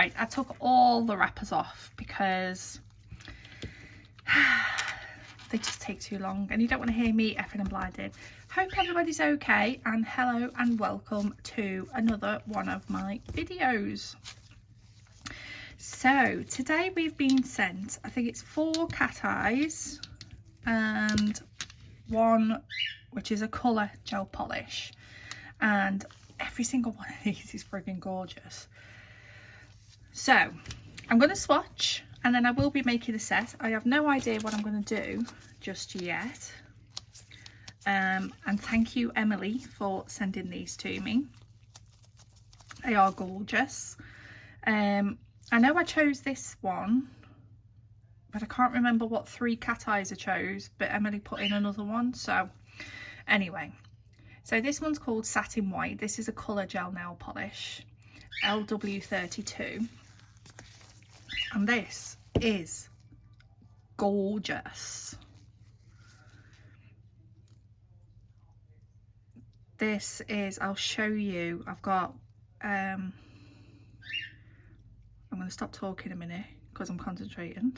Right, I took all the wrappers off because they just take too long and you don't want to hear me effing and blinding. Hope everybody's okay, and hello and welcome to another one of my videos. So today we've been sent, I think it's 4 cat eyes and 1 which is a colour gel polish, and every single one of these is friggin' gorgeous. So I'm going to swatch and then I will be making a set. I have no idea what I'm going to do just yet. And thank you, Aimeili, for sending these to me. They are gorgeous. I know I chose this one, but I can't remember what 3 cat eyes I chose, but Aimeili put in another one. So anyway, so this one's called Satin White. This is a colour gel nail polish, LW32. And this is gorgeous. This is, I'll show you, I've got, I'm going to stop talking a minute because I'm concentrating.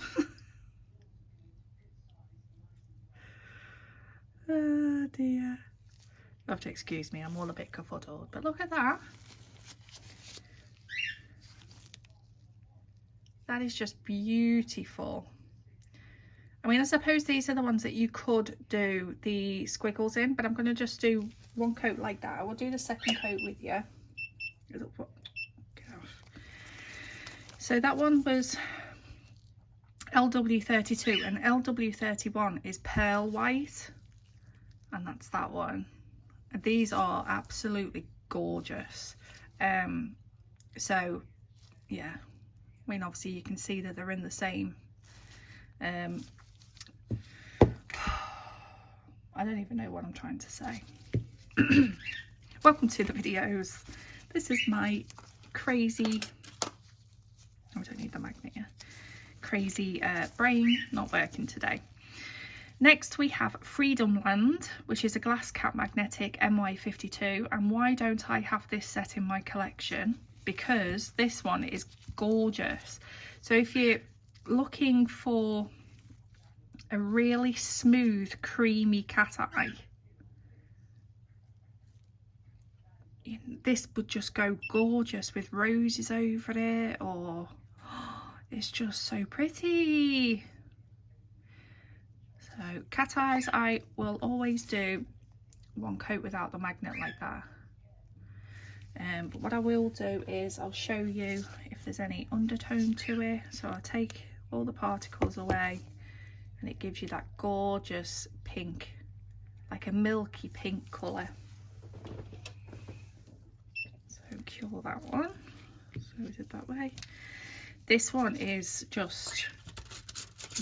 Oh dear. You have to excuse me, I'm all a bit kerfuddled, but look at that. That is just beautiful. I mean, I suppose these are the ones that you could do the squiggles in, but I'm going to just do 1 coat like that. I will do the second coat with you. So that one was LW32, and LW31 is pearl white, and that's that one. And these are absolutely gorgeous. So yeah, I mean, obviously you can see that they're in the same. I don't even know what I'm trying to say. Welcome to the videos. This is my crazy, oh, I don't need the magnet here. Crazy brain not working today. Next we have Freedom Land, which is a glass cap magnetic MY52. And why don't I have this set in my collection? Because this one is gorgeous. So if you're looking for a really smooth, creamy cat eye, this would just go gorgeous with roses over it, or it's just so pretty. So cat eyes, I will always do 1 coat without the magnet like that. But what I will do is I'll show you if there's any undertone to it. So I'll take all the particles away and it gives you that gorgeous pink, like a milky pink colour. So cure that one. So we did that way. This one is just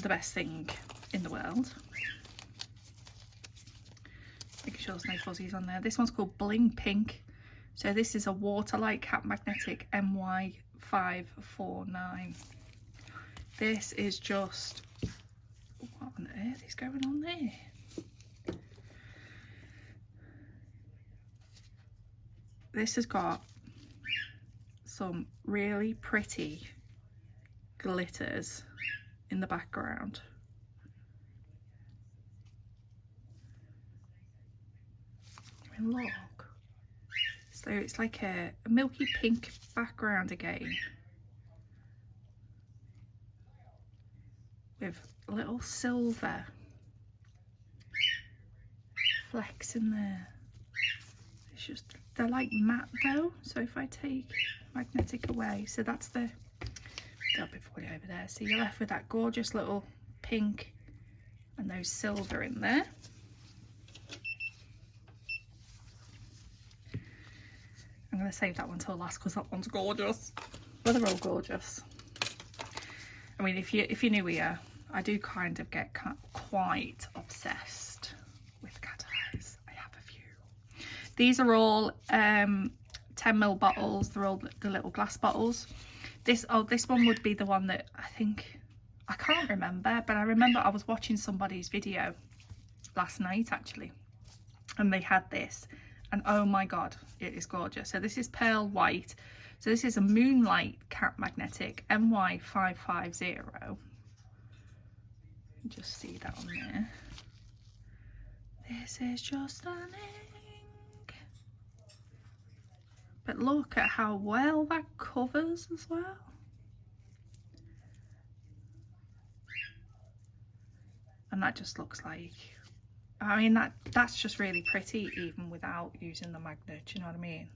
the best thing in the world. Making sure there's no fuzzies on there. This one's called Bling Pink. So this is a Waterlight Cat Magnetic MY549. This is just, what on earth is going on there? This has got some really pretty glitters in the background. I mean, look. So it's like a milky pink background again, with little silver flecks in there. It's just, they're like matte though, so if I take magnetic away, so that's the, I'll put it over there, so you're left with that gorgeous little pink and those silver in there. I'm going to save that one till last because that one's gorgeous. But they're all gorgeous. I mean, if you're new here, I do kind of get quite obsessed with cat eyes. I have a few. These are all 10ml bottles. They're all the little glass bottles. This one would be the one that I think, I can't remember, but I remember I was watching somebody's video last night actually, and they had this. And oh my god, it is gorgeous. So this is pearl white. So this is a Moonlight Cat Magnetic MY550. Just see that on there. This is just stunning. But look at how well that covers as well. And that just looks like, I mean, that's just really pretty even without using the magnet, do you know what I mean?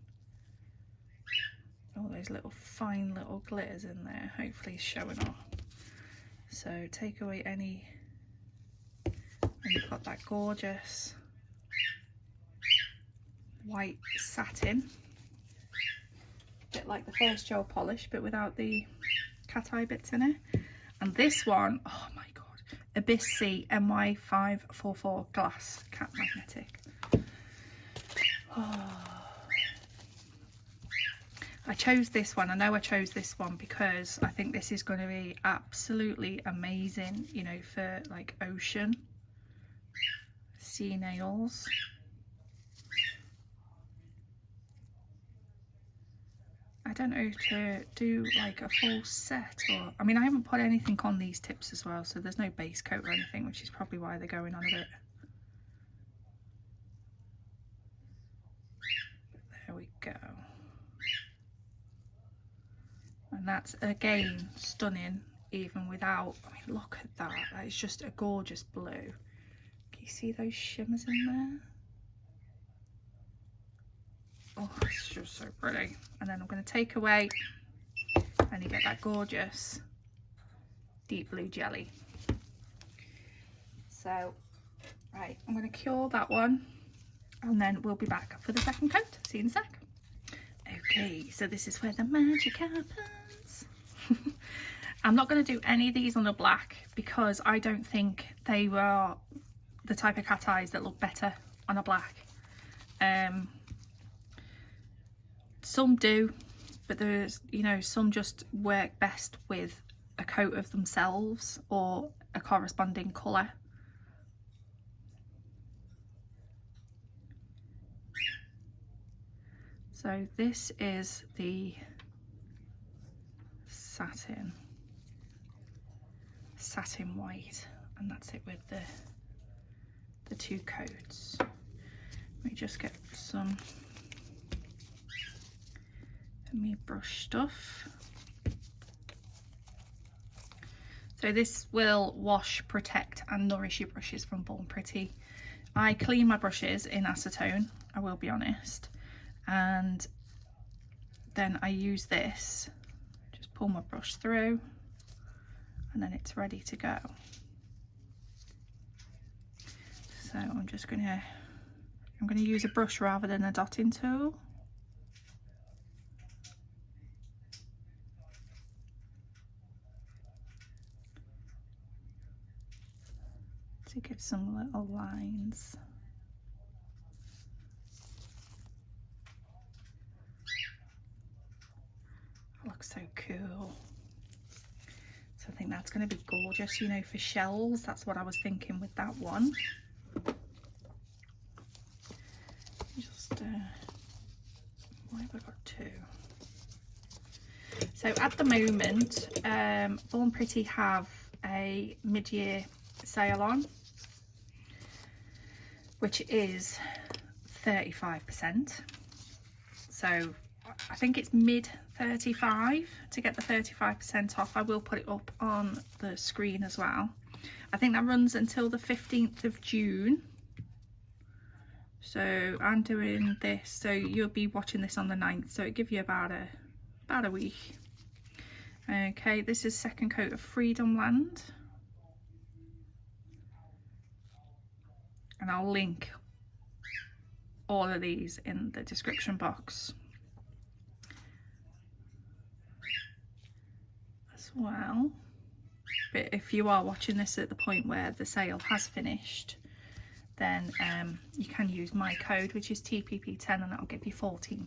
All those little fine little glitters in there, hopefully showing off. So take away any, and you've got that gorgeous white satin, a bit like the first gel polish but without the cat eye bits in it. And this one, oh my god, Vettsy MY544 glass cat magnetic. Oh. I chose this one. I know I chose this one because I think this is going to be absolutely amazing, you know, for like ocean sea nails. I don't know if to do like a full set, or I mean, I haven't put anything on these tips as well, so there's no base coat or anything, which is probably why they're going on a bit. There we go. And that's again stunning even without, I mean, look at that. That is just a gorgeous blue. Can you see those shimmers in there? Oh, it's just so pretty. And then I'm going to take away, and you get that gorgeous deep blue jelly. So, right, I'm going to cure that one, and then we'll be back for the second coat. See you in a sec. Okay, so this is where the magic happens. I'm not going to do any of these on the black because I don't think they were the type of cat eyes that look better on a black. Some do, but there's, you know, some just work best with a coat of themselves or a corresponding colour. So this is the satin white, and that's it with the two coats. Let me just get some me brush stuff. So this will wash, protect and nourish your brushes from Born Pretty. I clean my brushes in acetone, I will be honest, and then I use this, just pull my brush through and then it's ready to go. So I'm gonna use a brush rather than a dotting tool. To give some little lines. Looks so cool. So I think that's going to be gorgeous, you know, for shells. That's what I was thinking with that one. Just why have I got two? So at the moment, Born Pretty have a mid-year sale on, which is 35%. So I think it's mid 35 to get the 35% off. I will put it up on the screen as well. I think that runs until the 15th of June. So I'm doing this, so you'll be watching this on the 9th, so it gives you about a week. Okay, this is second coat of Freedom Land. And I'll link all of these in the description box as well. But if you are watching this at the point where the sale has finished, then you can use my code, which is TPP10, and that'll give you 14%.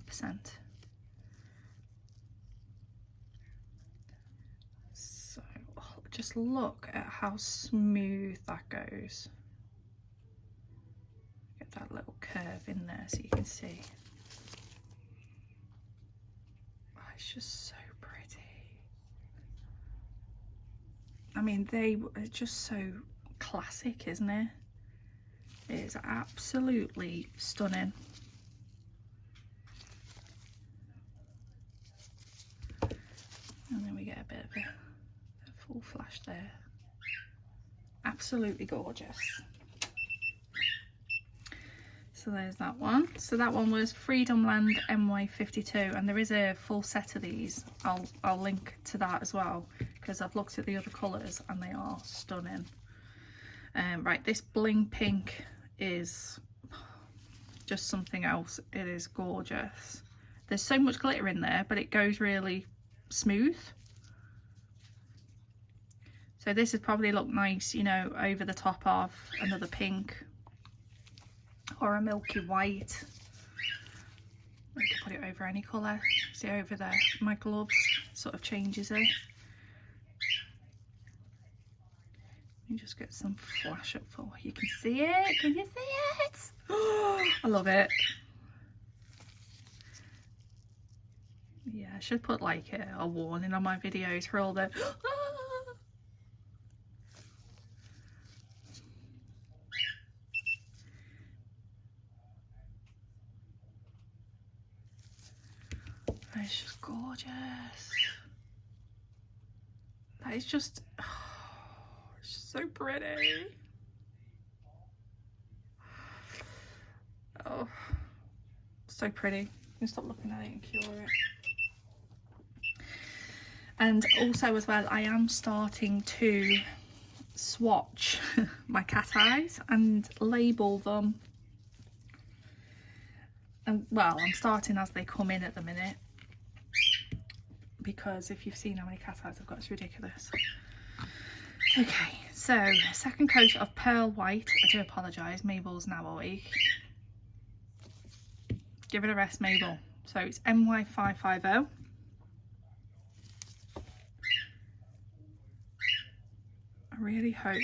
So just look at how smooth that goes. Get that little curve in there so you can see. it's just so pretty. I mean, it's just so classic, isn't it? It is absolutely stunning. And then we get a bit of a full flash there. Absolutely gorgeous. So there's that one. So that one was Freedom Land MY52, and there is a full set of these. I'll link to that as well, because I've looked at the other colours and they are stunning. Right, this Bling Pink is just something else. It is gorgeous. There's so much glitter in there, but it goes really smooth. So this would probably look nice, you know, over the top of another pink or a milky white. I could put it over any colour. See over there, my gloves sort of changes it. Let me just get some flash up for you. Can see it? Can you see it? Oh, I love it. Yeah, I should put like a warning on my videos for all the it's just gorgeous. That is just, oh, it's just so pretty. Oh, so pretty. I'm gonna stop looking at it and cure it. And also as well, I am starting to swatch my cat eyes and label them. And well, I'm starting as they come in at the minute, because if you've seen how many cat eyes I've got, it's ridiculous. Okay, so second coat of Pearl White. I do apologise, Mabel's now awake. Give it a rest, Mabel. So it's MY550. I really hope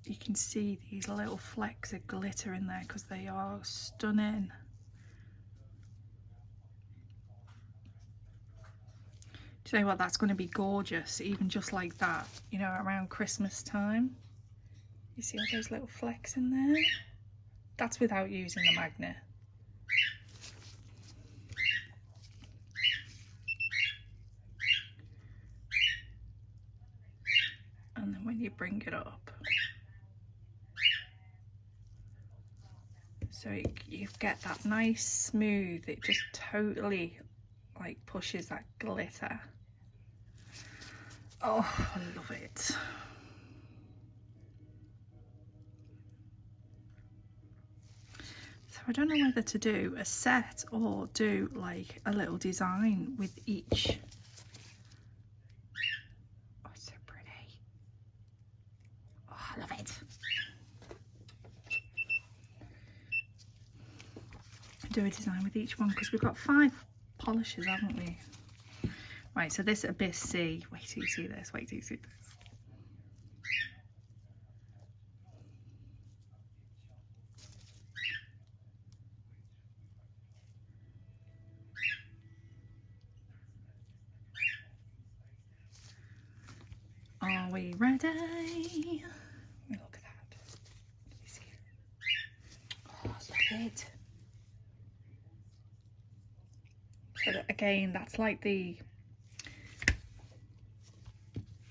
you can see these little flecks of glitter in there, because they are stunning. Do you know what, that's going to be gorgeous, even just like that, you know, around Christmas time. You see all those little flecks in there? That's without using the magnet. And then when you bring it up, so you get that nice smooth, it just totally like pushes that glitter. Oh, I love it. So I don't know whether to do a set or do like a little design with each. Oh, it's so pretty. Oh, I love it. Do a design with each one, because we've got 5 polishes, haven't we? Right, so this Abyss C, wait till you see this, wait till you see this. Are we ready? Look at that. Can you see it? Oh, I love it. So that, again, that's like the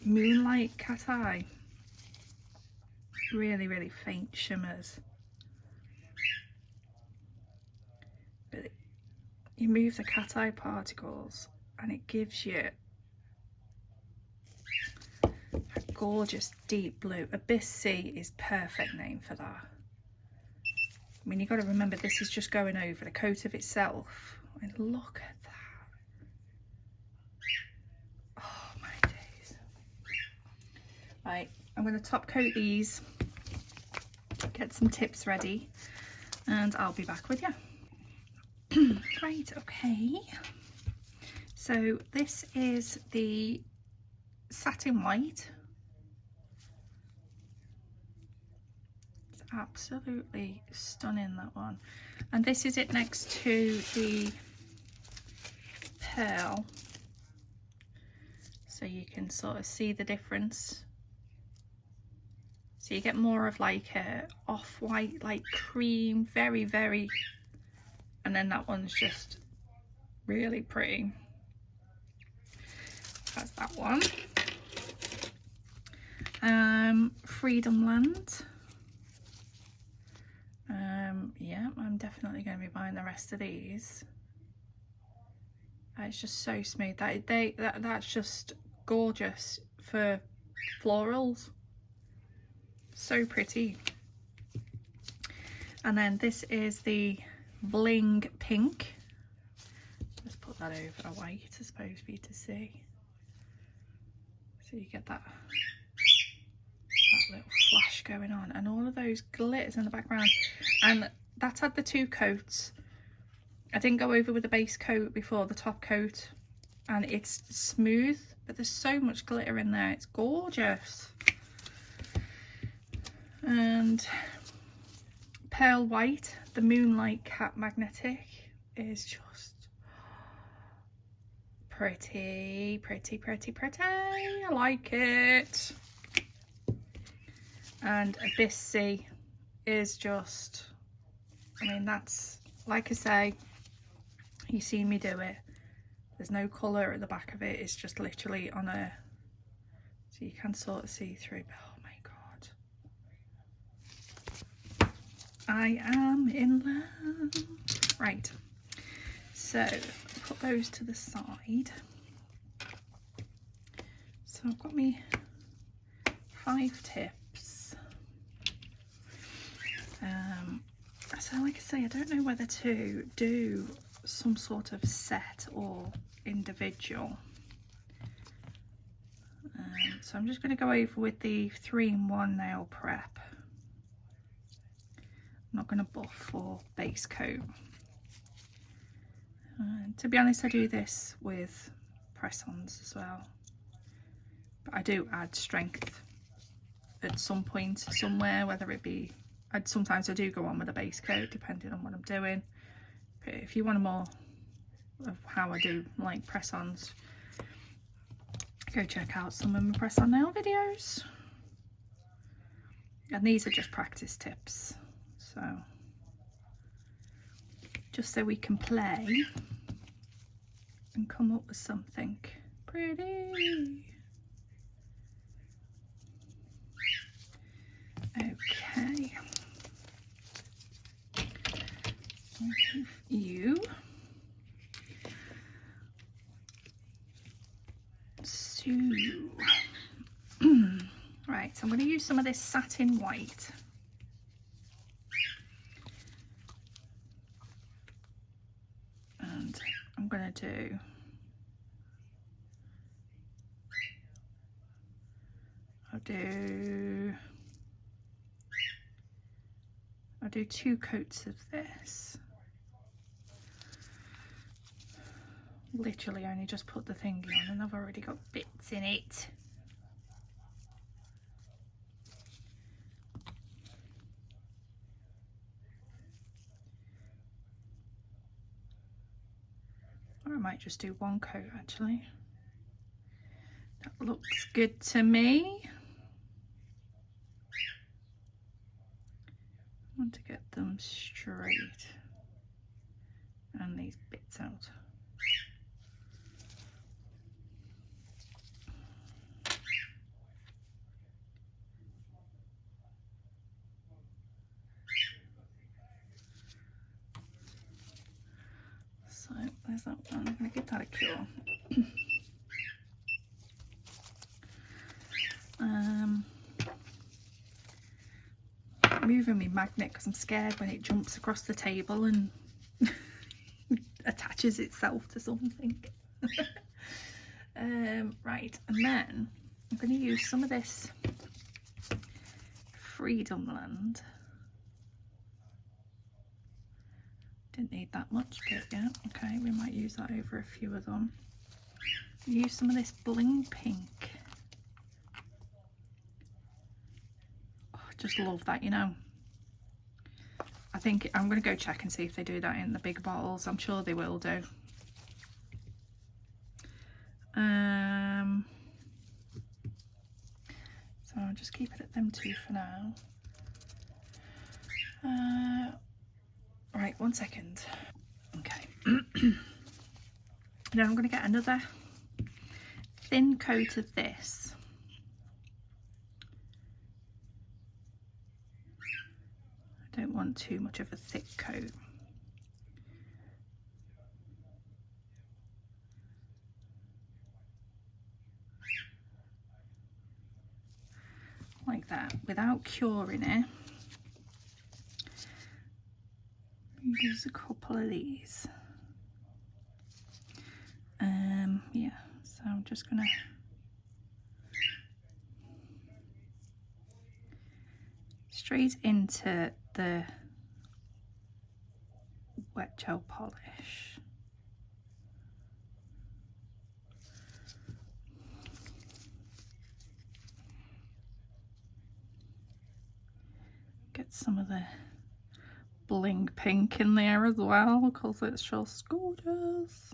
Moonlight Cat Eye. Really, really faint shimmers. But you move the cat eye particles and it gives you a gorgeous deep blue. Abyss C is perfect name for that. I mean, you've got to remember, this is just going over the coat of itself. And look at that. Oh my days. Right, I'm going to top coat these, get some tips ready, and I'll be back with you. Right, okay. So this is the Satin White. It's absolutely stunning, that one. And this is it next to the Pearl. so you can sort of see the difference. So you get more of like a off-white, like cream, very, very, and then that one's just really pretty. That's that one. Freedom Land. Yeah, I'm definitely going to be buying the rest of these. It's just so smooth. That's just gorgeous for florals. So pretty. And then this is the Bling Pink. Let's put that over white, I suppose, for you to see. So you get that little flash going on, and all of those glitters in the background. And that's had the 2 coats. I didn't go over with the base coat before the top coat, and it's smooth, but there's so much glitter in there. It's gorgeous. And Pearl White, the Moonlight Cat Magnetic, is just pretty, pretty, pretty, pretty. I like it. And Vettsy is just, I mean, that's, like I say, you see me do it. There's no colour at the back of it. It's just literally on a, so you can sort of see through. Oh my God. I am in love. Right. So put those to the side. So I've got me 5 tips. So like I say, I don't know whether to do some sort of set or individual. So I'm just going to go over with the 3-in-1 nail prep. I'm not going to buff or base coat. To be honest, I do this with press-ons as well. But I do add strength at some point somewhere, whether it be, sometimes I do go on with a base coat depending on what I'm doing. But if you want more of how I do like press-ons, go check out some of my press-on nail videos. And these are just practice tips, so just so we can play and come up with something pretty. Okay. You. So, right, so I'm going to use some of this satin white. And I'm going to I'll do 2 coats of this. Literally only just put the thingy on and I've already got bits in it. Or I might just do 1 coat actually. That looks good to me. I want to get them straight and these bits out. So there's that one. I'm going to give that a cure. Moving my magnet because I'm scared when it jumps across the table and attaches itself to something. Right, and then I'm going to use some of this Freedom Land. Didn't need that much, but yeah, okay, we might use that over a few of them. Use some of this Bling Pink. Oh, I just love that, you know. I think I'm going to go check and see if they do that in the big bottles. I'm sure they will do. So I'll just keep it at them two for now. Right, 1 second. Okay. Now I'm going to get another thin coat of this. I don't want too much of a thick coat. Like that, without curing it. Use a couple of these. Yeah, so I'm just gonna straight into the wet gel polish. Get some of the Bling Pink in there as well because it's just gorgeous.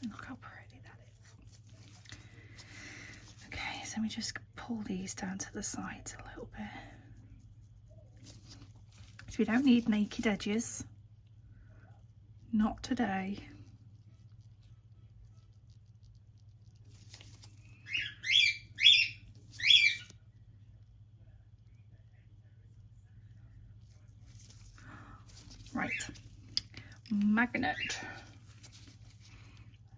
Look how pretty that is. Okay, so we just pull these down to the sides a little bit. So we don't need naked edges. Not today. Right, magnet.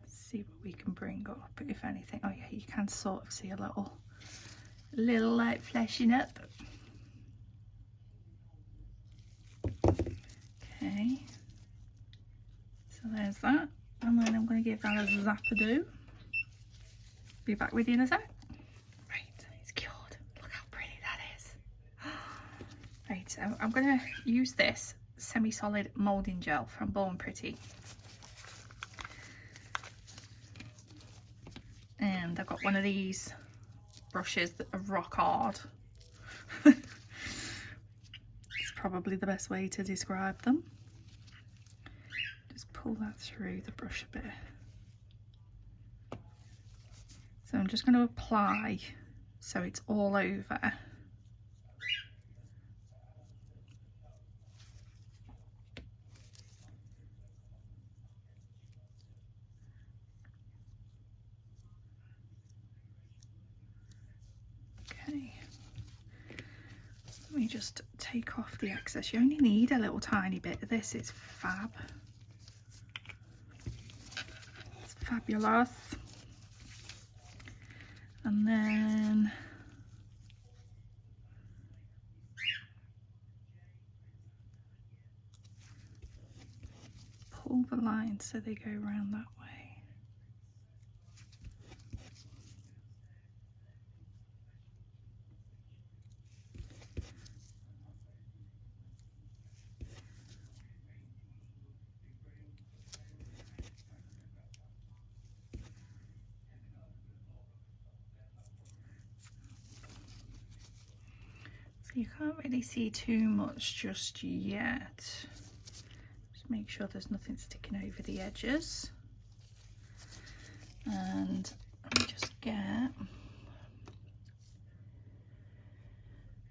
Let's see what we can bring up, if anything. Oh yeah, you can sort of see a little light fleshing up. Okay, so there's that, and then I'm going to give that a zap-a-do. Be back with you in a sec. Right, it's cured. Look how pretty that is. Right, so I'm going to use this semi-solid moulding gel from Born Pretty. And I've got one of these brushes that are rock hard. It's probably the best way to describe them. Just pull that through the brush a bit. So I'm just going to apply so it's all over. Okay, let me just take off the excess. You only need a little tiny bit of this. It's fab. It's fabulous. And then pull the lines so they go around that way. You can't really see too much just yet. Just make sure there's nothing sticking over the edges. And let me just get...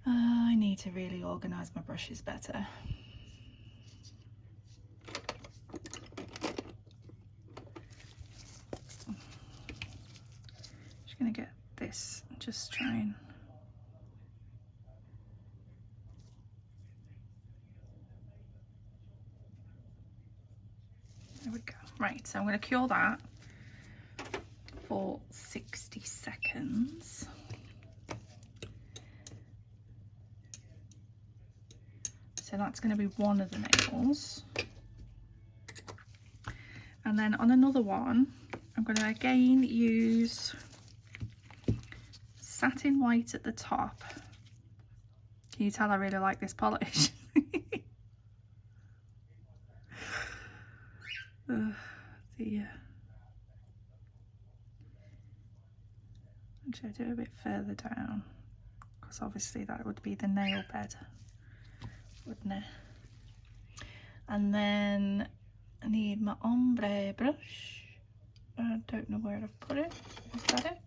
I need to really organise my brushes better. Just going to get this, just try and... There we go. Right, so I'm going to cure that for 60 seconds. So that's going to be one of the nails. And then on another one, I'm going to again use satin white at the top. Can you tell I really like this polish? Actually, I'll do a bit further down because obviously that would be the nail bed, wouldn't it? And then I need my ombre brush. I don't know where I've put it. Is that it?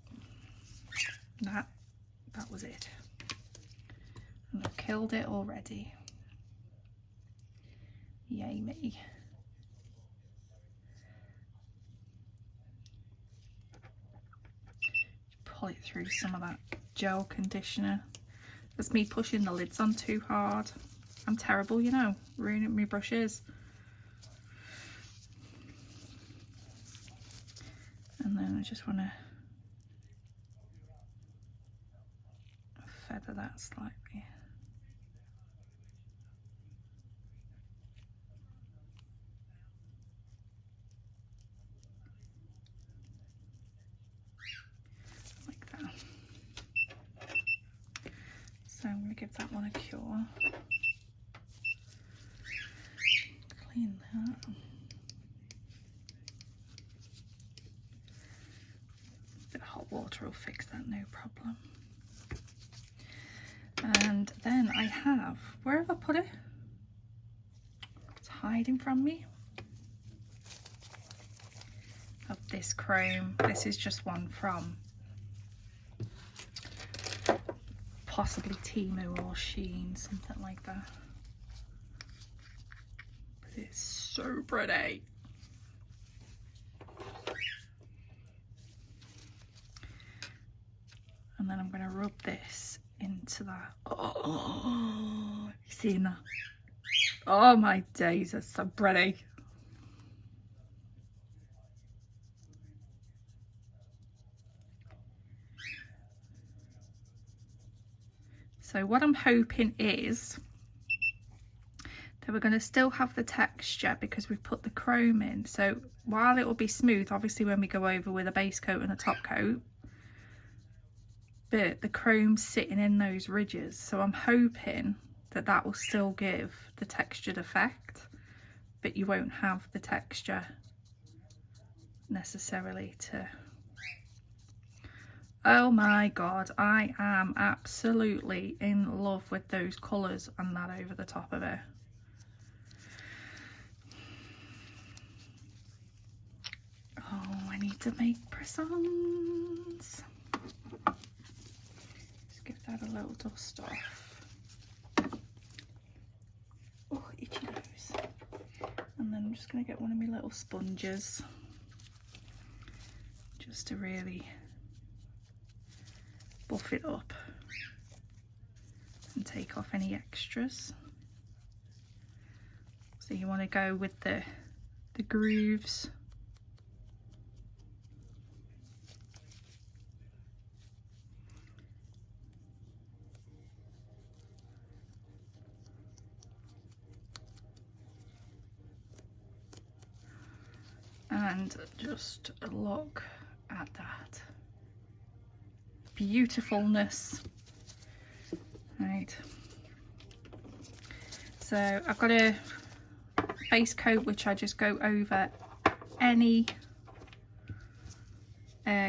That was it. And I've killed it already. Yay me. Pull it through some of that gel conditioner. That's me pushing the lids on too hard. I'm terrible, you know, ruining my brushes. And then I just want to feather that slightly. Like that. So I'm going to give that one a cure. Clean that. A bit of hot water will fix that, no problem. And then I have, where have I put it? It's hiding from me. Of this chrome. This is just one from possibly Temu or Shein, something like that. But it's so pretty. And then I'm going to rub this into that. Oh, you seen that? Oh my days, it's so pretty. So what I'm hoping is that we're going to still have the texture because we've put the chrome in. So while it will be smooth, obviously when we go over with a base coat and a top coat, but the chrome's sitting in those ridges. So I'm hoping that that will still give the textured effect, but you won't have the texture necessarily to... Oh my god, I am absolutely in love with those colours and that over the top of it. Oh, I need to make press-ons. Just give that a little dust off. Oh, itchy nose. And then I'm just going to get one of my little sponges just to really buff it up and take off any extras. So you want to go with the grooves. And just look at that beautifulness. Right, so I've got a base coat which I just go over any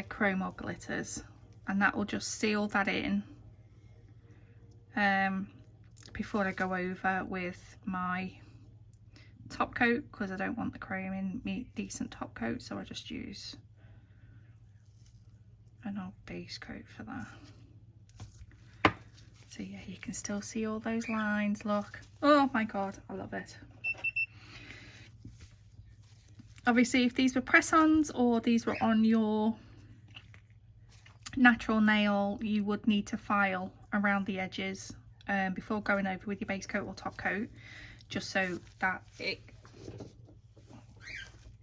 chrome or glitters, and that will just seal that in before I go over with my top coat, because I don't want the chrome in me decent top coat, so I just use an old base coat for that. So yeah, you can still see all those lines, look. Oh my god, I love it. Obviously if these were press-ons or these were on your natural nail, you would need to file around the edges before going over with your base coat or top coat, just so that it,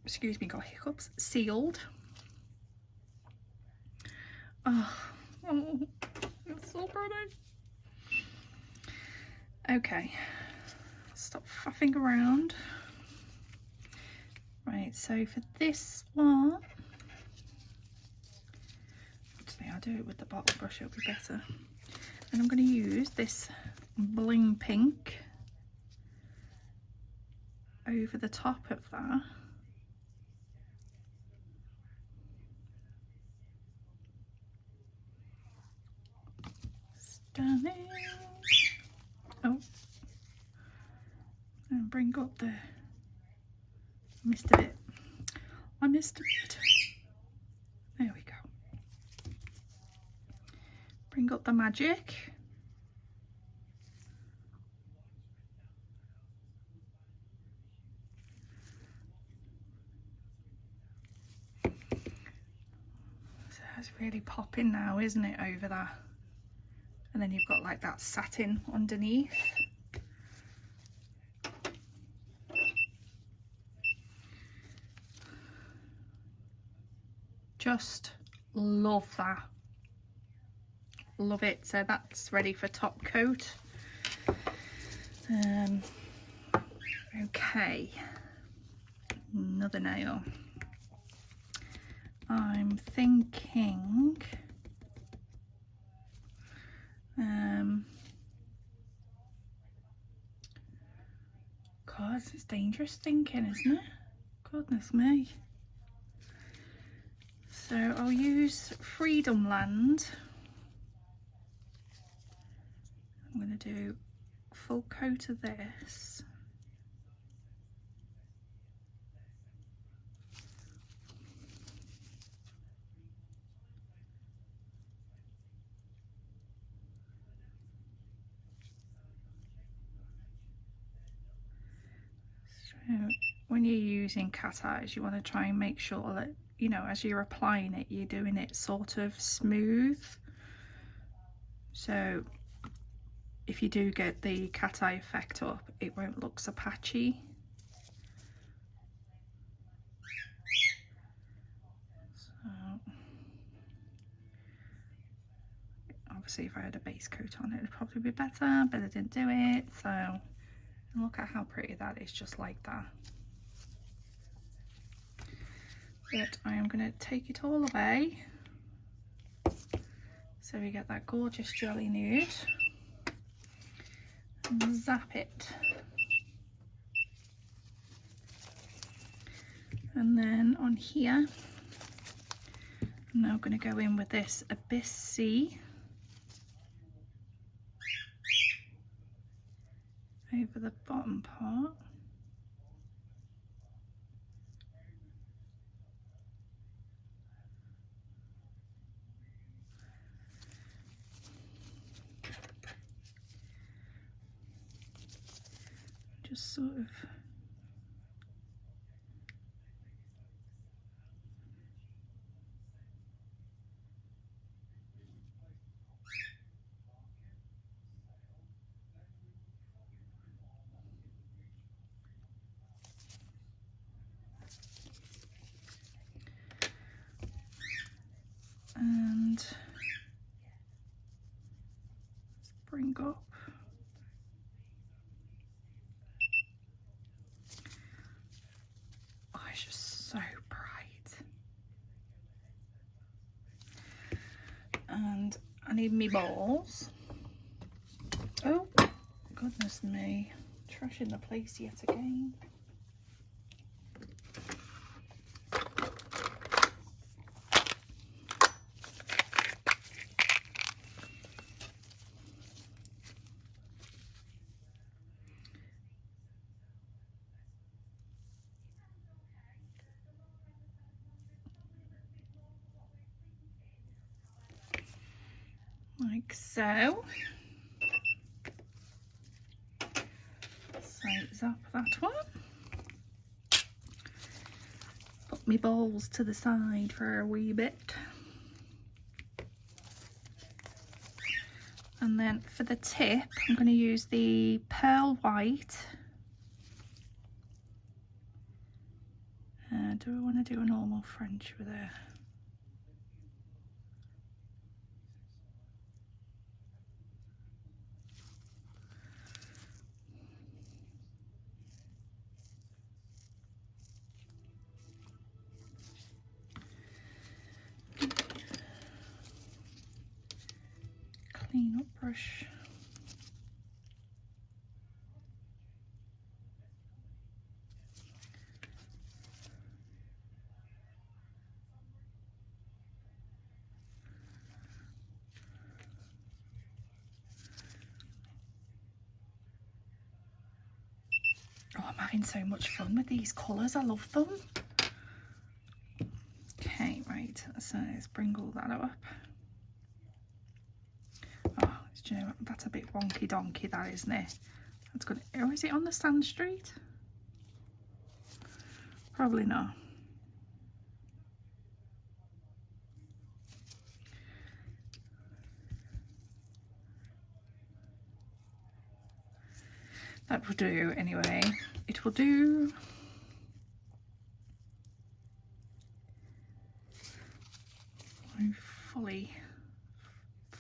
excuse me, got hiccups, sealed. Oh, it's so pretty. Okay, stop faffing around. Right, so for this one, actually I'll do it with the bottle brush, it'll be better. And I'm going to use this Bling Pink over the top of that. Just stunning. Oh, and bring up the, missed a bit. I missed a bit. There we go. Bring up the magic. So that's really popping now, isn't it, over there? And then you've got like that satin underneath. Just love that. Love it. So that's ready for top coat. Okay, another nail. I'm thinking God, it's dangerous thinking, isn't it? Goodness me. So I'll use Freedom Land. I'm going to do a full coat of this. So when you're using cat eyes, you want to try and make sure that, you know, as you're applying it, you're doing it sort of smooth. So if you do get the cat eye effect up, it won't look so patchy. So obviously if I had a base coat on it would probably be better, but I didn't do it. So look at how pretty that is, just like that. But I am going to take it all away so we get that gorgeous jelly nude and zap it. And then on here, I'm now going to go in with this Vettsy over the bottom part. Just sort of and let's bring up it's just so bright. And I need me balls. Oh, goodness me. Trashing the place yet again. Like so. So zap that one. Put my balls to the side for a wee bit. And then for the tip, I'm going to use the pearl white. Do I want to do a normal French with it? Clean up brush. having so much fun with these colours. I love them. Okay, right, so let's bring all that up. Oh, do you know what? That's a bit wonky donkey, that, isn't it? That's good. Or is it on the stand street? Probably not. That will do anyway. It will do.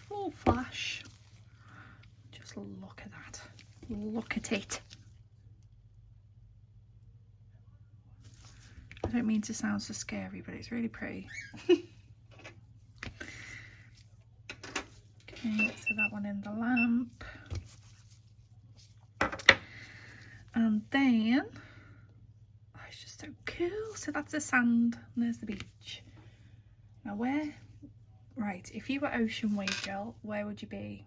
Full flash. Just look at that. Look at it. I don't mean to sound so scary, but it's really pretty. Okay, so that one in the lamp. And then, oh, it's just so cool. So that's the sand and there's the beach. Now where, right, if you were ocean wave gel, where would you be?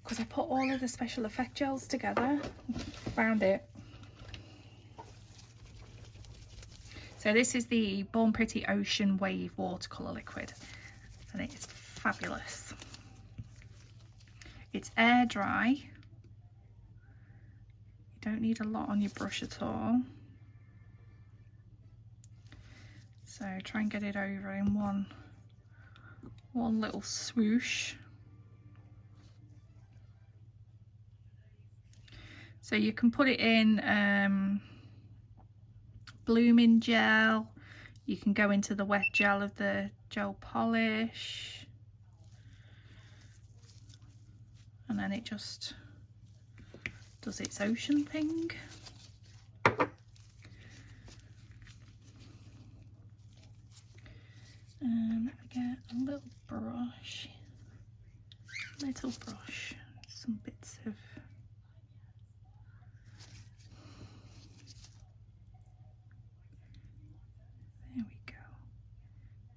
Because I put all of the special effect gels together. Found it. So this is the Born Pretty Ocean Wave watercolour liquid, and it's fabulous. It's air dry. You don't need a lot on your brush at all. So try and get it over in one little swoosh. So you can put it in blooming gel. You can go into the wet gel of the gel polish. And then it just does its ocean thing. Let me get a little brush. Some bits of there we go.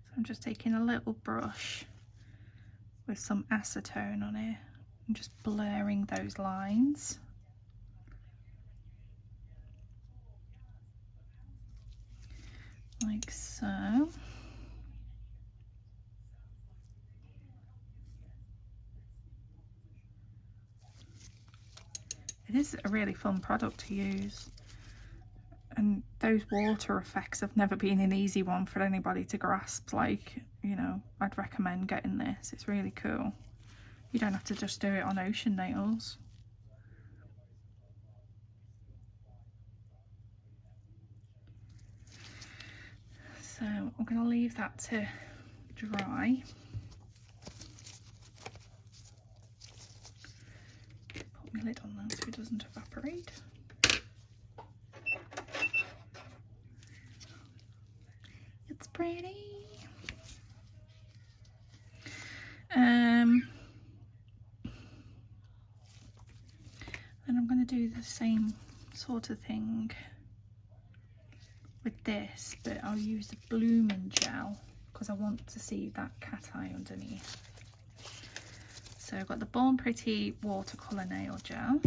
So I'm just taking a little brush with some acetone on it and just blurring those lines. Like so. It is a really fun product to use, and those water effects have never been an easy one for anybody to grasp. Like, you know, I'd recommend getting this. It's really cool. You don't have to just do it on ocean nails. So I'm going to leave that to dry. Put my lid on that so it doesn't evaporate. It's pretty. And I'm going to do the same sort of thing with this, but I'll use the blooming gel because I want to see that cat eye underneath. So I've got the Born Pretty watercolour nail gel.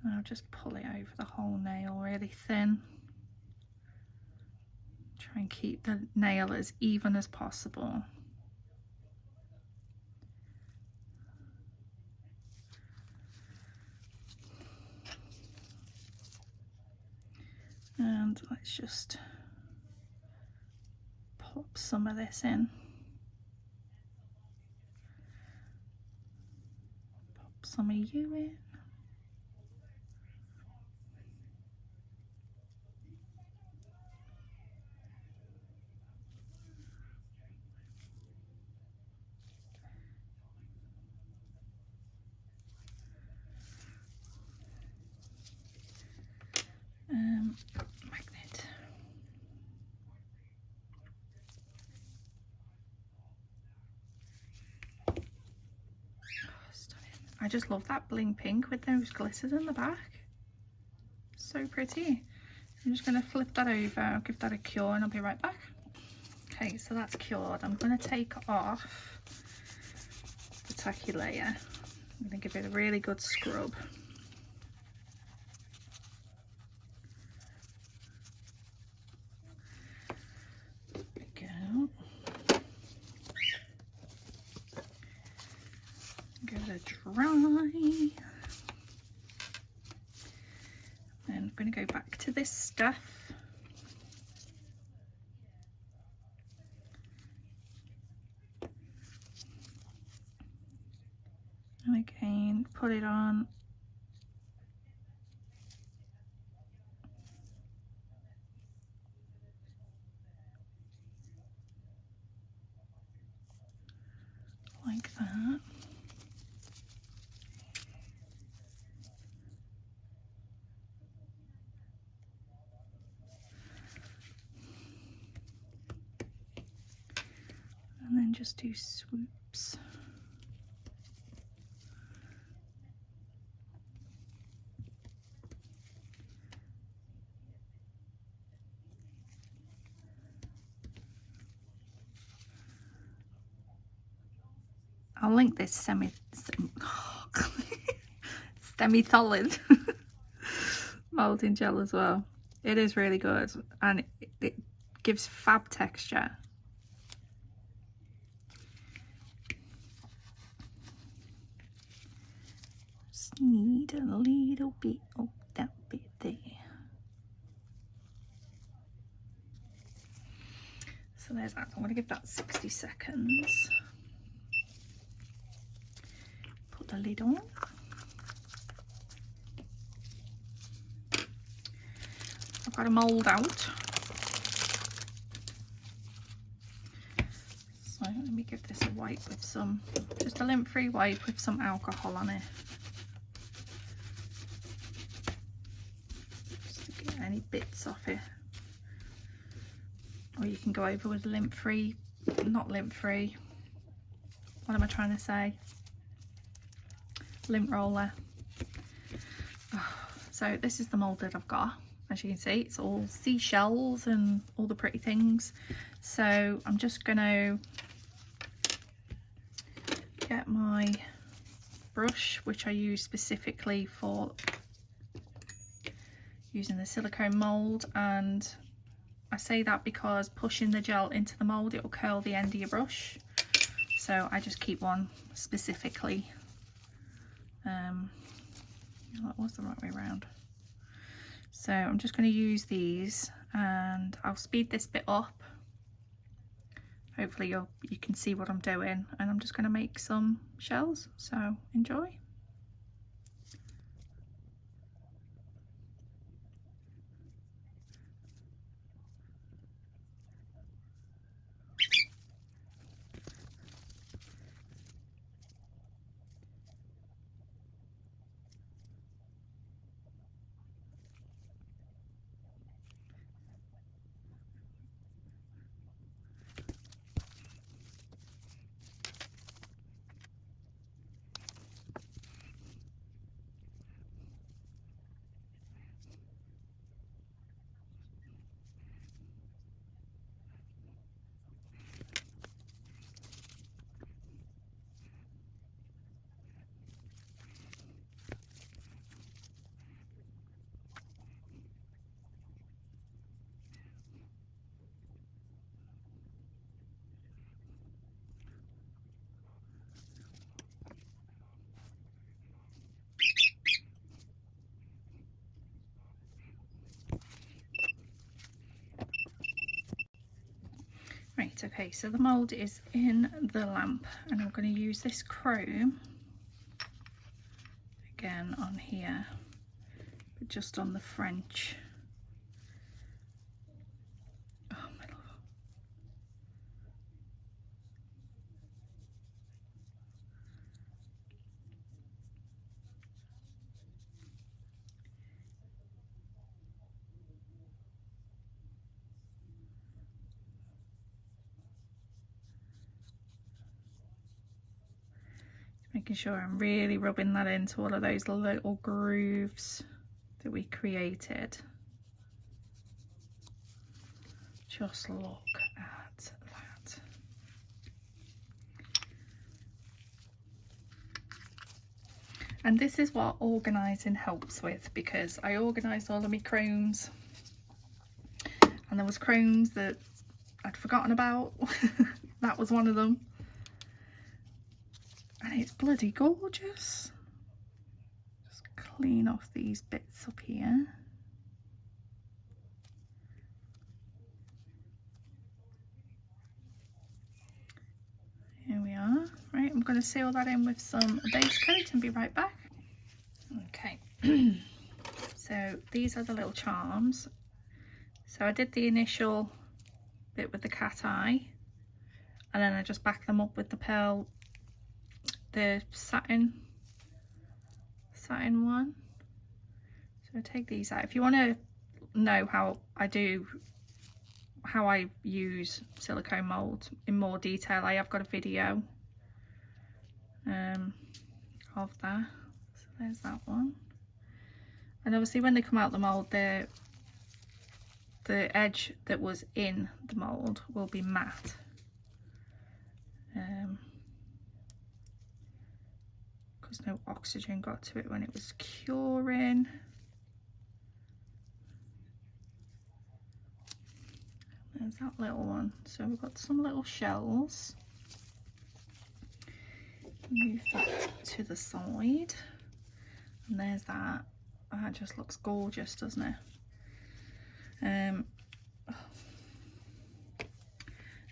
And I'll just pull it over the whole nail really thin. Try and keep the nail as even as possible. And let's just pop some of this in. Pop some of you in. Magnet. Oh, stunning. I just love that bling pink with those glitters in the back. So pretty. I'm just going to flip that over, I'll give that a cure and I'll be right back. Okay, so that's cured. I'm going to take off the tacky layer. I'm going to give it a really good scrub. There we go. Give it a dry. And I'm going to go back to this stuff. And again, put it on. Like that. And then just do swoops. I'll link this semi-solid moulding gel as well. It is really good and it gives fab texture. Just need a little bit of that bit there. So there's that. I'm going to give that 60 seconds. Put the lid on. I've got a mould out. So let me give this a wipe with some, just a lint-free wipe with some alcohol on it. Just to get any bits off it. Or you can go over with lint-free, not lint-free. What am I trying to say? Lint roller. So this is the mould that I've got. As you can see, it's all seashells and all the pretty things. So I'm just going to get my brush, which I use specifically for using the silicone mould, and I say that because pushing the gel into the mould, it will curl the end of your brush. So I just keep one specifically. That was the right way around. So I'm just going to use these and I'll speed this bit up. Hopefully you can see what I'm doing, and I'm just going to make some shells, so enjoy. Right, okay, so the mould is in the lamp and I'm going to use this chrome again on here, but just on the French. Oh my love. Making sure I'm really rubbing that into all of those little grooves that we created. Just look at that. And this is what organising helps with, because I organised all of my chromes and there was chromes that I'd forgotten about. That was one of them. And it's bloody gorgeous. Just clean off these bits up here. Here we are. Right, I'm going to seal that in with some base coat and be right back. Okay, so these are the little charms. So I did the initial bit with the cat eye, and then I just backed them up with the pearl, the satin one. So I take these out. If you want to know how I use silicone mould in more detail, I have got a video of that. So there's that one. And obviously when they come out the mould, the edge that was in the mould will be matte. Because no oxygen got to it when it was curing. There's that little one. So we've got some little shells. Move that to the side. And there's that. That just looks gorgeous, doesn't it?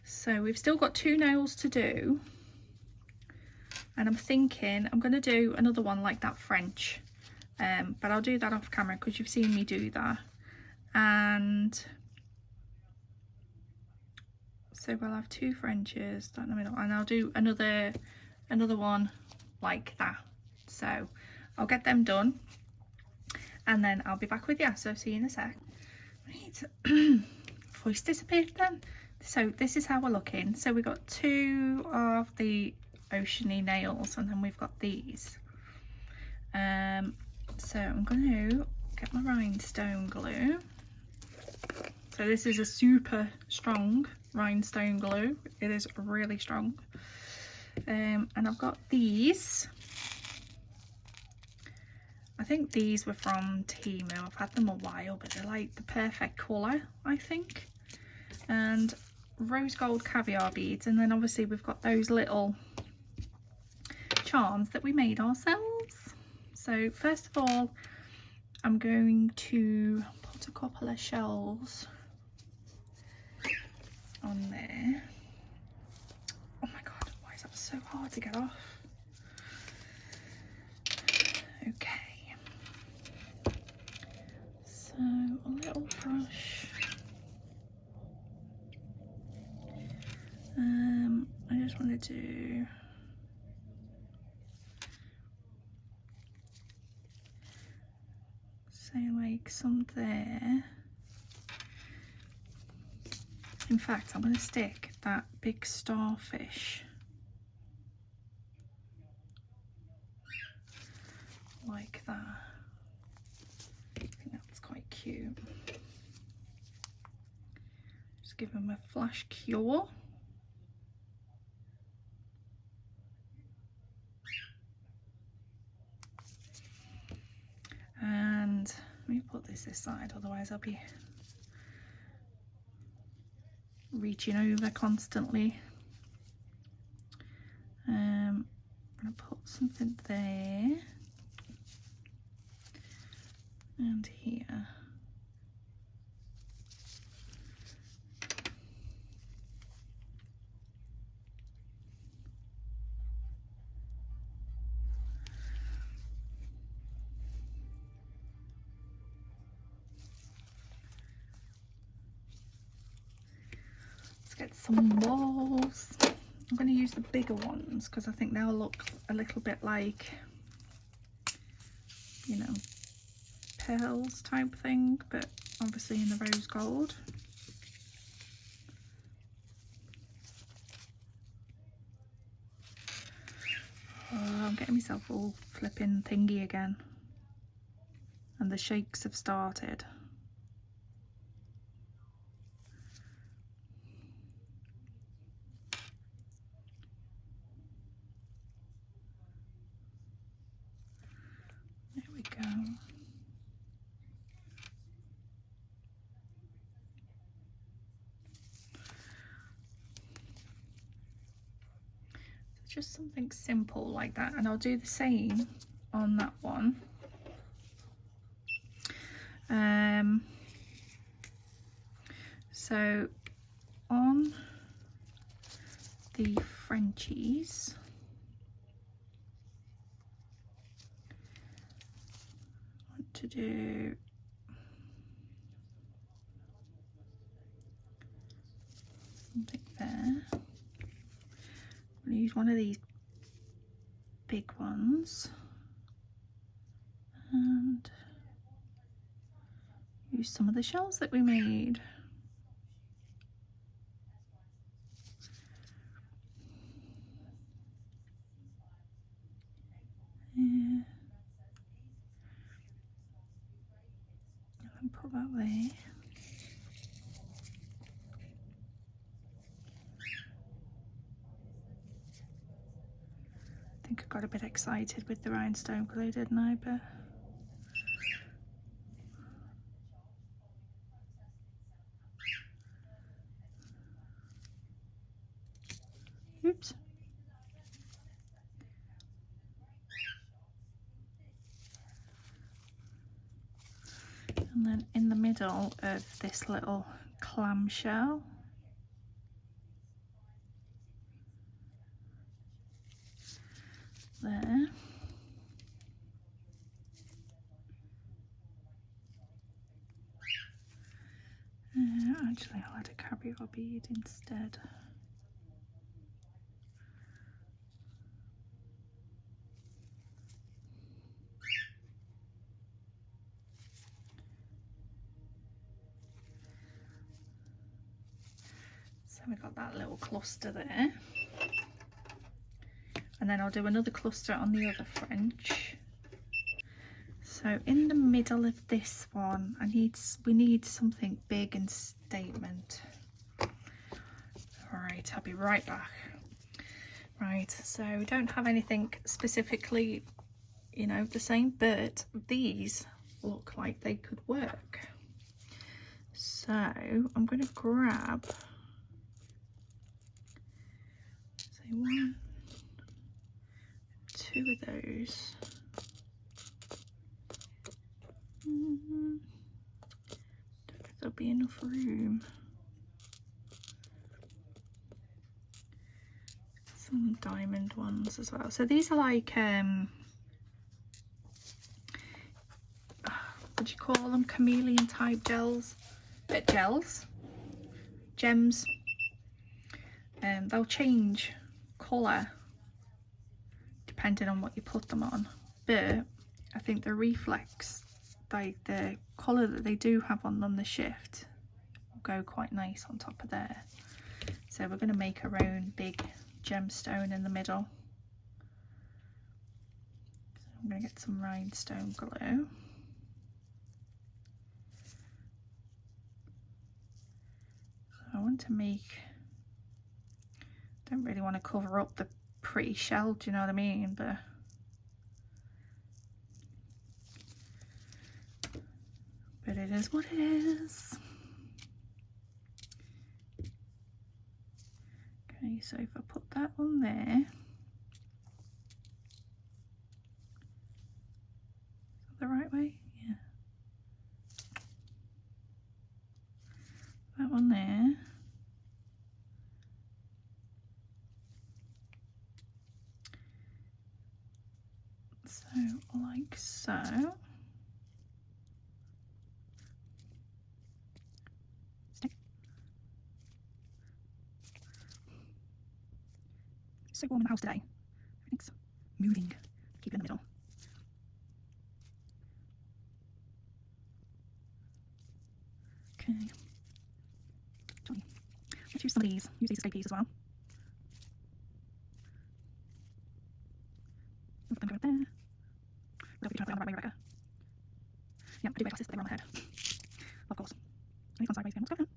So we've still got 2 nails to do. And I'm thinking I'm going to do another one like that French. But I'll do that off camera because you've seen me do that. And so we'll have 2 Frenches down the middle, and I'll do another one like that. So I'll get them done and then I'll be back with you. So see you in a sec. Right, voice disappeared then. So this is how we're looking. So we've got 2 of the oceany nails, and then we've got these. So I'm going to get my rhinestone glue. So this is a super strong rhinestone glue. It is really strong. And I've got these. I think these were from Temu. I've had them a while, but they're like the perfect colour, I think. And rose gold caviar beads, and then obviously we've got those little charms that we made ourselves. So first of all, I'm going to put a couple of shells on there. Oh my god, why is that so hard to get off? Okay, so a little brush. I just want to do say like some there. In fact, I'm going to stick that big starfish like that. I think that's quite cute. Just give him a flash cure. And let me put this aside, otherwise I'll be reaching over constantly. I'm going to put something there and here. Get some balls. I'm going to use the bigger ones because I think they'll look a little bit like, you know, pearls type thing, but obviously in the rose gold. Oh, I'm getting myself all flipping thingy again, and the shakes have started. just something simple like that, and I'll do the same on that one. So on the Frenchies, I want to do something there. I'm going to use one of these big ones and use some of the shells that we made. Yeah. And put that there. I think I got a bit excited with the rhinestone glue, didn't I? But oops. And then in the middle of this little clamshell, there. Actually, I'll add a caviar bead instead. So we got that little cluster there. And then I'll do another cluster on the other French. So in the middle of this one, we need something big and statement. All right, I'll be right back. Right, so we don't have anything specifically, you know, the same, but these look like they could work. So I'm going to grab, say 1, 2 of those. Don't know if there'll be enough room. Some diamond ones as well. So these are like what do you call them? Chameleon type gels. Gems. They'll change colour depending on what you put them on, but I think the reflex, like the colour that they do have on them, the shift, will go quite nice on top of there. So we're going to make our own big gemstone in the middle. So I'm going to get some rhinestone glue. So I want to make, don't really want to cover up the pretty shell, do you know what I mean? But it is what it is. Okay, so if I put that on there, is that the right way? Yeah. That one there. So like so. It's so warm in the house today. Everything's moving. Keep it in the middle. Okay. Let's use some of these. Use these escapees as well. Let them go there. Don't be trying to play on the right way, Rebecca. Yeah, I do wear glasses, but they were on my head. Of course. And it's on sideways again. What's going on?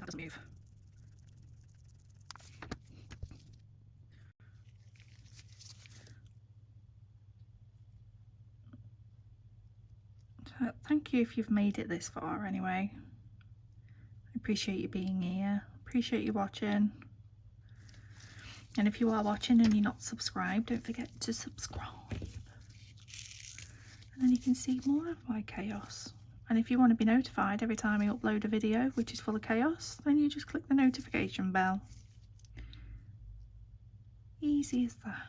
that doesn't move. So thank you if you've made it this far anyway. I appreciate you being here. Appreciate you watching. And if you are watching and you're not subscribed, don't forget to subscribe. And then you can see more of my chaos. And if you want to be notified every time I upload a video which is full of chaos, then you just click the notification bell. Easy as that.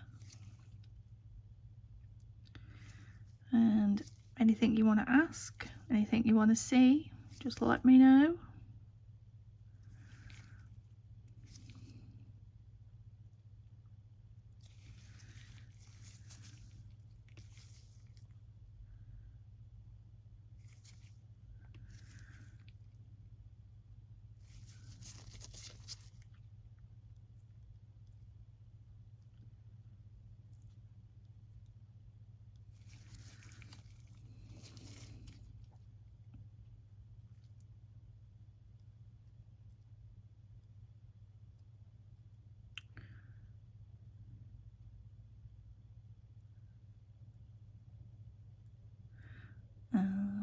And anything you want to ask, anything you want to see, just let me know.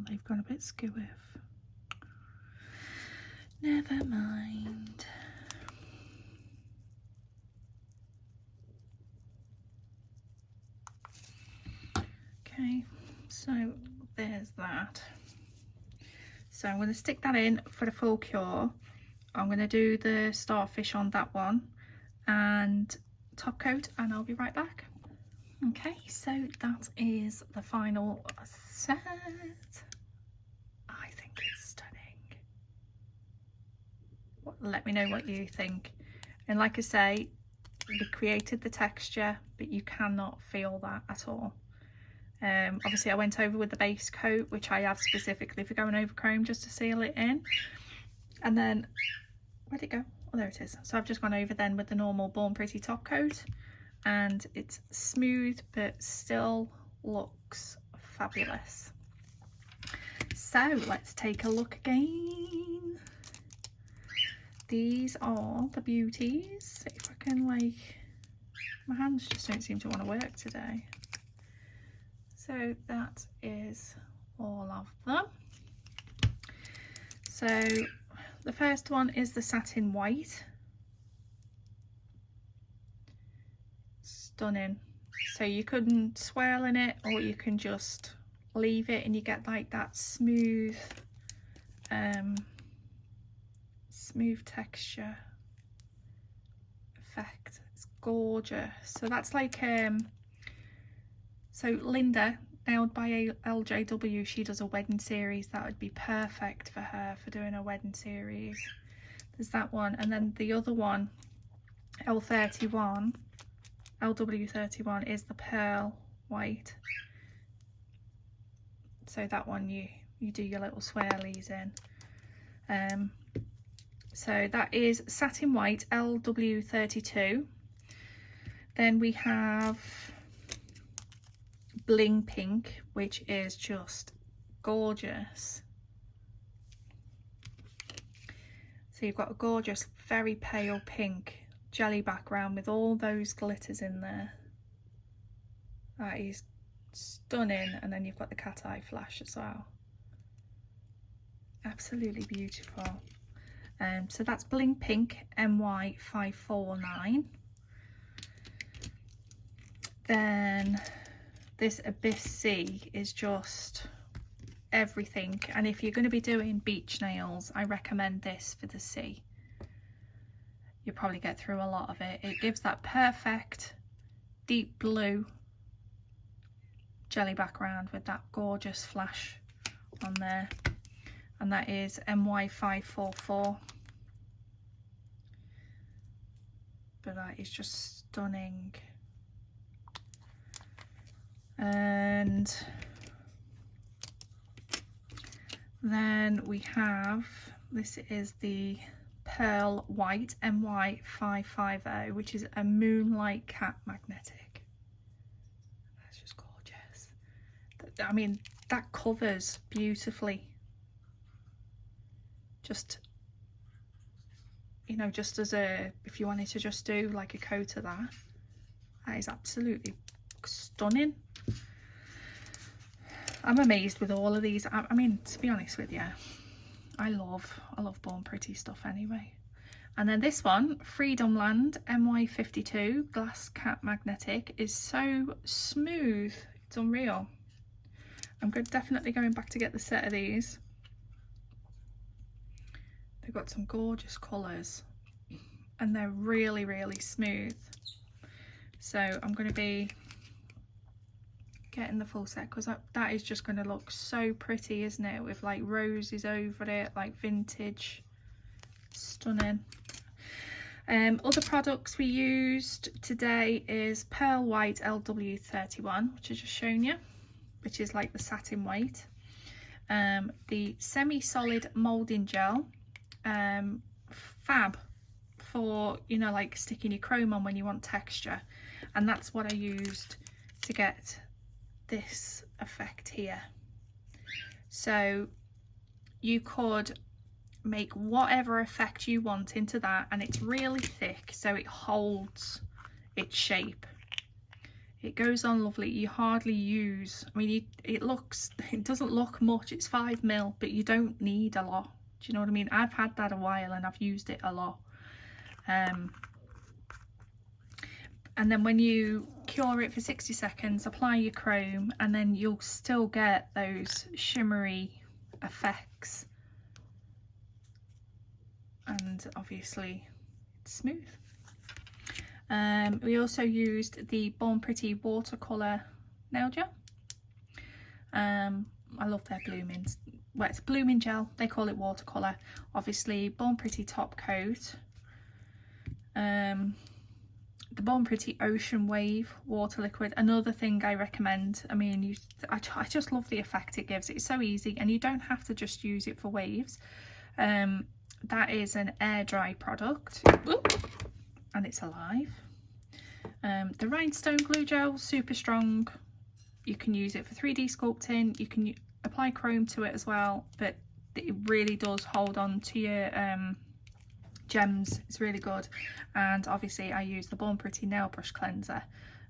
They've gone a bit skewy. Never mind. Okay, so there's that. So I'm going to stick that in for the full cure. I'm going to do the starfish on that one and top coat, and I'll be right back. Okay, so that is the final set. I think it's stunning. Let me know what you think. And like I say, we created the texture, but you cannot feel that at all. Obviously I went over with the base coat, which I have specifically for going over chrome just to seal it in. And then, where'd it go? Oh, there it is. So I've just gone over then with the normal Born Pretty top coat, and it's smooth but still looks fabulous. So let's take a look again. These are the beauties. If I can, like, my hands just don't seem to want to work today. So that is all of them. So the first one is the satin white. Stunning. So you couldn't swirl in it, or you can just leave it and you get like that smooth smooth texture effect. It's gorgeous. So that's like so Linda, nailed by LJW, she does a wedding series. That would be perfect for her for doing a wedding series. There's that one, and then the other one, LW31 is the pearl white. So that one you do your little swirlies in. So that is satin white, LW32. Then we have Bling Pink, which is just gorgeous. So you've got a gorgeous, very pale pink jelly background with all those glitters in there. That is stunning. And then you've got the cat eye flash as well. Absolutely beautiful. So that's Bling Pink MY549. Then this Abyss Sea is just everything, and if you're going to be doing beach nails, I recommend this for the sea. You'll probably get through a lot of it. It gives that perfect deep blue jelly background with that gorgeous flash on there, and that is MY544. But that is just stunning. And then we have, this is the pearl white MY550, which is a Moonlight Cat magnetic. That's just gorgeous. I mean, that covers beautifully. Just you know, just as a, if you wanted to just do like a coat of that, that is absolutely stunning. I'm amazed with all of these. I mean, to be honest with you, I love Born Pretty stuff anyway. And then this one, Freedom Land MY52 Glass Cap Magnetic, is so smooth. It's unreal. I'm definitely going back to get the set of these. They've got some gorgeous colours and they're really, really smooth. So I'm going to be getting the full set because that is just going to look so pretty, isn't it? With like roses over it, like vintage. Stunning. Other products we used today is Pearl White LW31, which I've just shown you, which is like the satin white. The semi-solid moulding gel, fab for, you know, like sticking your chrome on when you want texture, and that's what I used to get this effect here. So you could make whatever effect you want into that, and it's really thick so it holds its shape. It goes on lovely. You hardly use, I mean, it doesn't look much. It's 5mm, but you don't need a lot. Do you know what I mean? I've had that a while and I've used it a lot. And then when you cure it for 60 seconds, apply your chrome, and then you'll still get those shimmery effects. And obviously it's smooth. We also used the Born Pretty Watercolour nail gel. I love their blooming, well, it's blooming gel, they call it watercolour. Obviously Born Pretty top coat, the Born Pretty Ocean Wave water liquid, another thing I recommend. I mean, I just love the effect it gives. It's so easy, and you don't have to just use it for waves. That is an air dry product. Ooh, and it's alive. The Rhinestone glue gel, super strong. You can use it for 3D sculpting. You can apply chrome to it as well, but it really does hold on to your gems. It's really good. And obviously I use the Born Pretty nail brush cleanser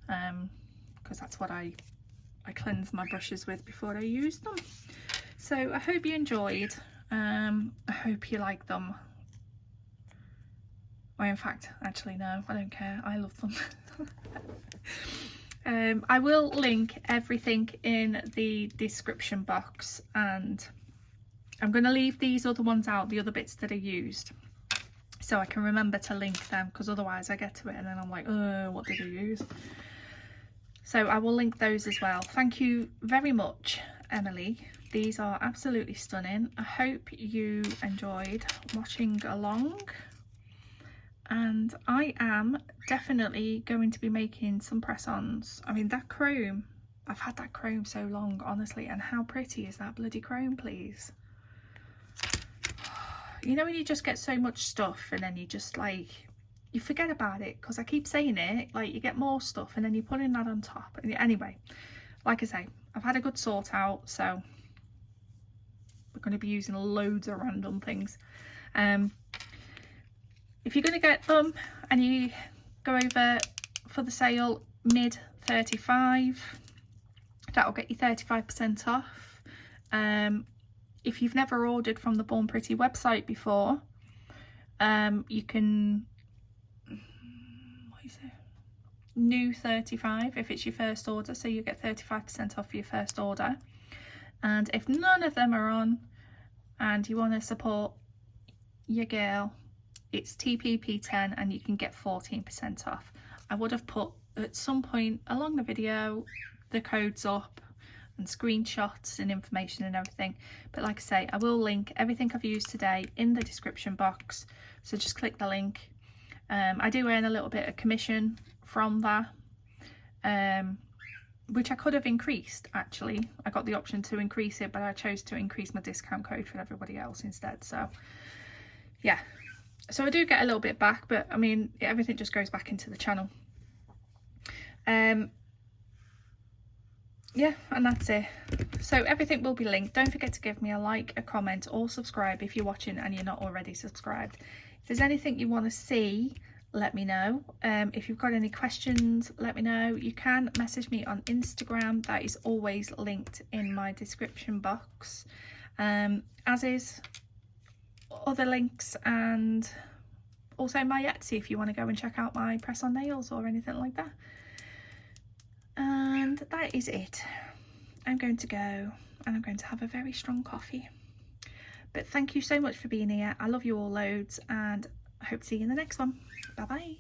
because that's what I cleanse my brushes with before I use them. So I hope you enjoyed. I hope you like them. Or in fact, actually no, I don't care, I love them. I will link everything in the description box, and I'm going to leave these other ones out, the other bits that I used, so I can remember to link them, because otherwise I get to it and then I'm like, oh, what did I use? So I will link those as well. Thank you very much, Aimeili. These are absolutely stunning. I hope you enjoyed watching along, and I am definitely going to be making some press-ons. I mean, that chrome, I've had that chrome so long, honestly, and how pretty is that bloody chrome, please? You know when you just get so much stuff and then you just like, you forget about it, because I keep saying it, like you get more stuff and then you're putting that on top. And anyway, like I say, I've had a good sort out, so we're going to be using loads of random things. If you're going to get them and you go over for the sale mid 35, that'll get you 35% off. If you've never ordered from the Born Pretty website before, you can, what is it, new 35 if it's your first order, so you get 35% off your first order. And if none of them are on and you want to support your girl, it's TPP10 and you can get 14% off. I would have put at some point along the video the codes up and screenshots and information and everything, but like I say, I will link everything I've used today in the description box, so just click the link. I do earn a little bit of commission from that, which I could have increased. Actually, I got the option to increase it, but I chose to increase my discount code for everybody else instead. So yeah, so I do get a little bit back, but I mean, everything just goes back into the channel. Yeah, and that's it. So everything will be linked. Don't forget to give me a like, a comment, or subscribe if you're watching and you're not already subscribed. If there's anything you want to see, let me know. If you've got any questions, let me know. You can message me on Instagram. That is always linked in my description box, as is other links, and also my Vettsy if you want to go and check out my press on nails or anything like that. And that is it. I'm going to go and I'm going to have a very strong coffee. But thank you so much for being here. I love you all loads, and I hope to see you in the next one. Bye bye.